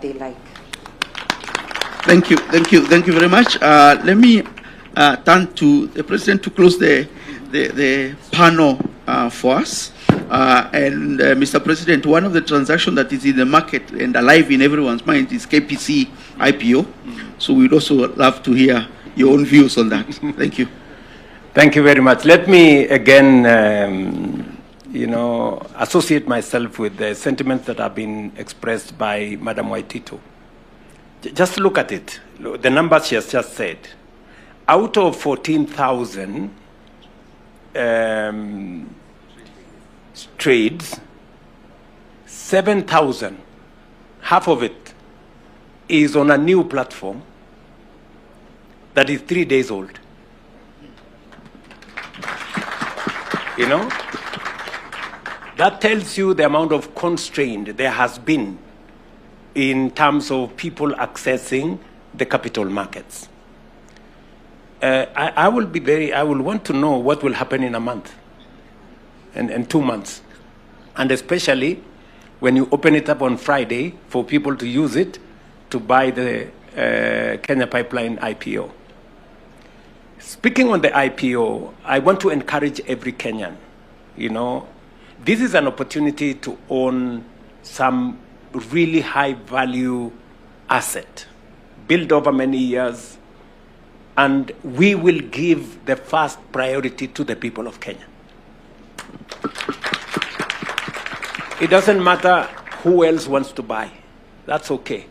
they like. Thank you very much. Let me turn to the President to close the panel for us. Mr. President, one of the transactions that is in the market and alive in everyone's mind is KPC IPO. So we'd also love to hear your own views on that. Thank you. Thank you very much. Let me again, associate myself with the sentiments that have been expressed by Madam Waitito. Just look at it. The numbers she has just said. Out of 14,000 trades, 7,000, half of it is on a new platform that is 3 days old. You know? That tells you the amount of constraint there has been in terms of people accessing the capital markets. I will want to know what will happen in a month and 2 months. And especially when you open it up on Friday for people to use it to buy the Kenya Pipeline IPO. Speaking on the IPO, I want to encourage every Kenyan, this is an opportunity to own some really high value asset, built over many years, and we will give the first priority to the people of Kenya. It doesn't matter who else wants to buy, that's okay.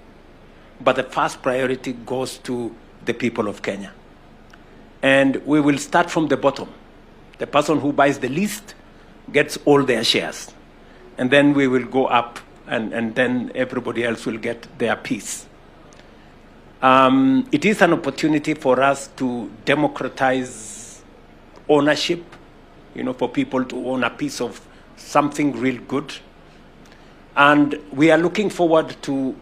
But the first priority goes to the people of Kenya. And we will start from the bottom. The person who buys the least gets all their shares. And then we will go up, and then everybody else will get their piece. It is an opportunity for us to democratize ownership, for people to own a piece of something real good. And we are looking forward to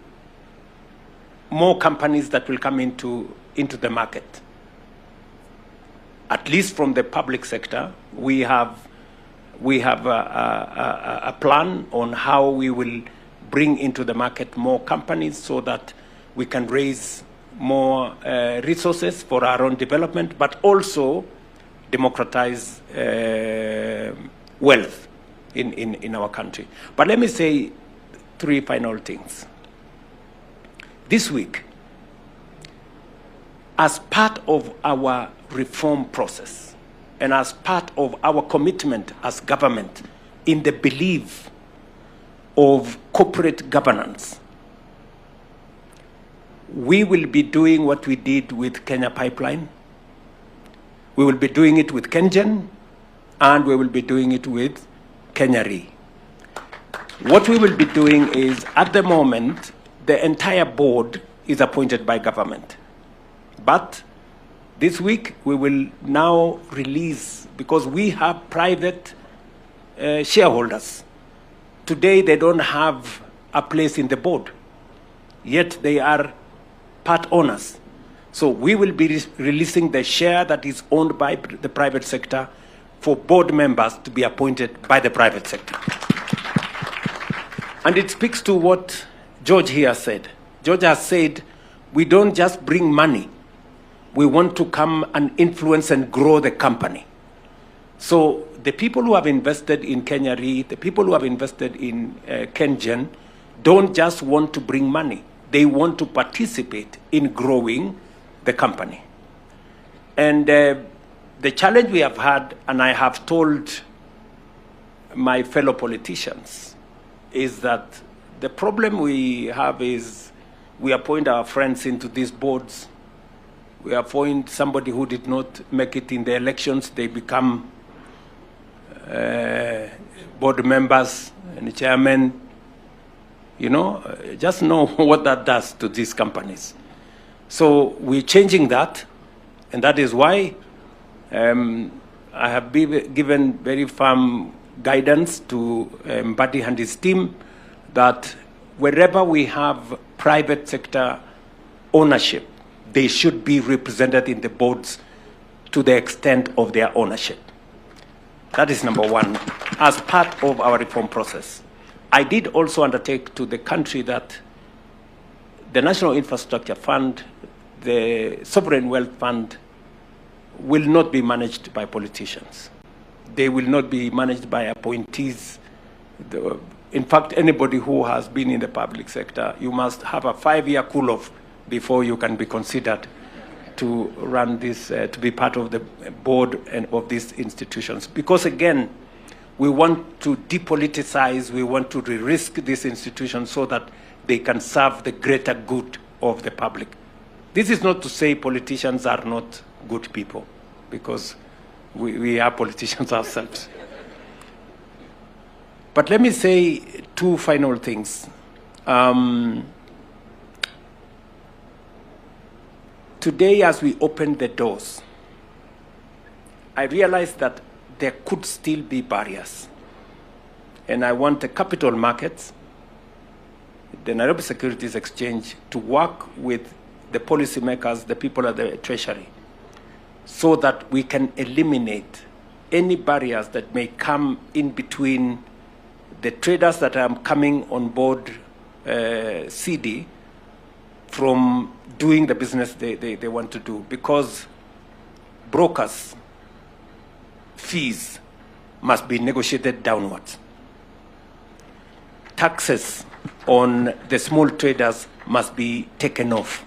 more companies that will come into the market. At least from the public sector, we have a plan on how we will bring into the market more companies so that we can raise more resources for our own development, but also democratize wealth in our country. But let me say 3 final things. This week, as part of our reform process and as part of our commitment as government in the belief of corporate governance, we will be doing what we did with Kenya Pipeline. We will be doing it with KenGen, and we will be doing it with Kenya Re. What we will be doing is, at the moment, the entire board is appointed by government. But this week, we will now release, because we have private shareholders. Today, they don't have a place in the board, yet they are part owners. So we will be releasing the share that is owned by the private sector for board members to be appointed by the private sector. And it speaks to what George here said. George has said, we don't just bring money. We want to come and influence and grow the company. So the people who have invested in Kenya Re, the people who have invested in KenGen, don't just want to bring money. They want to participate in growing the company. And the challenge we have had, and I have told my fellow politicians, is that the problem we have is we appoint our friends into these boards. We appoint somebody who did not make it in the elections. They become board members and chairmen. Just know what that does to these companies. So we're changing that, and that is why I have given very firm guidance to Mbadi and his team that wherever we have private sector ownership, they should be represented in the boards to the extent of their ownership. That is number one, as part of our reform process. I did also undertake to the country that the National Infrastructure Fund, the Sovereign Wealth Fund will not be managed by politicians. They will not be managed by appointees. In fact, anybody who has been in the public sector, you must have a 5-year cool-off before you can be considered to run this, to be part of the board and of these institutions. Because again, we want to depoliticize, we want to re-risk these institutions so that they can serve the greater good of the public. This is not to say politicians are not good people, because we are politicians ourselves. But let me say 2 final things. Today, as we open the doors, I realized that there could still be barriers. And I want the capital markets, the Nairobi Securities Exchange, to work with the policymakers, the people at the Treasury, so that we can eliminate any barriers that may come in between the traders that are coming on board CD from doing the business they want to do, because brokers' fees must be negotiated downwards. Taxes on the small traders must be taken off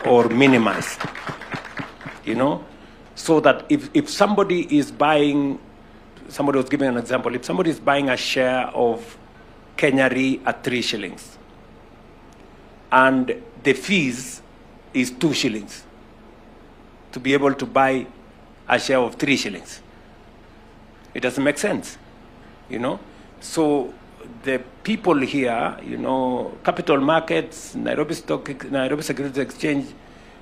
or minimized, you know, so that if somebody is buying, somebody was giving an example, if somebody is buying a share of Kenya at 3 shillings, and the fees is 2 shillings to be able to buy a share of 3 shillings. It doesn't make sense, you know. So the people here, you know, capital markets, Nairobi Securities Exchange,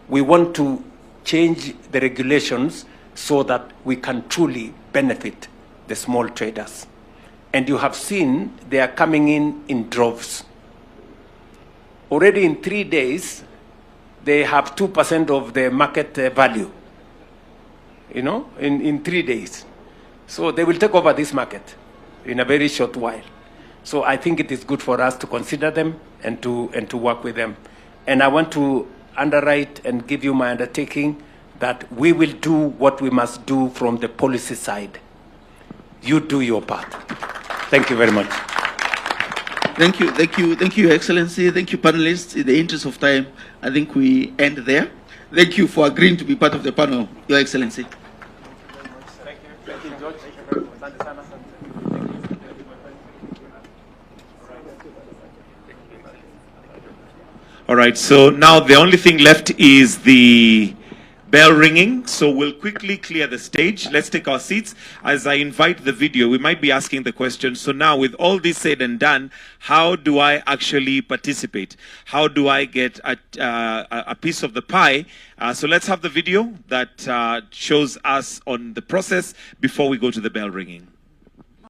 we want to change the regulations so that we can truly benefit the small traders. And you have seen they are coming in droves. Already in 3 days, they have 2% of the market value, you know, in 3 days. So they will take over this market in a very short while. So I think it is good for us to consider them and to work with them. And I want to underwrite and give you my undertaking that we will do what we must do from the policy side. You do your part. Thank you very much. Thank you, Your Excellency. Thank you, panelists. In the interest of time, I think we end there. Thank you for agreeing to be part of the panel, Your Excellency. Thank you, George. All right, so now the only thing left is the bell ringing, so we'll quickly clear the stage. Let's take our seats. As I invite the video, we might be asking the question, so now with all this said and done, how do I actually participate? How do I get a piece of the pie? So let's have the video that shows us on the process before we go to the bell ringing.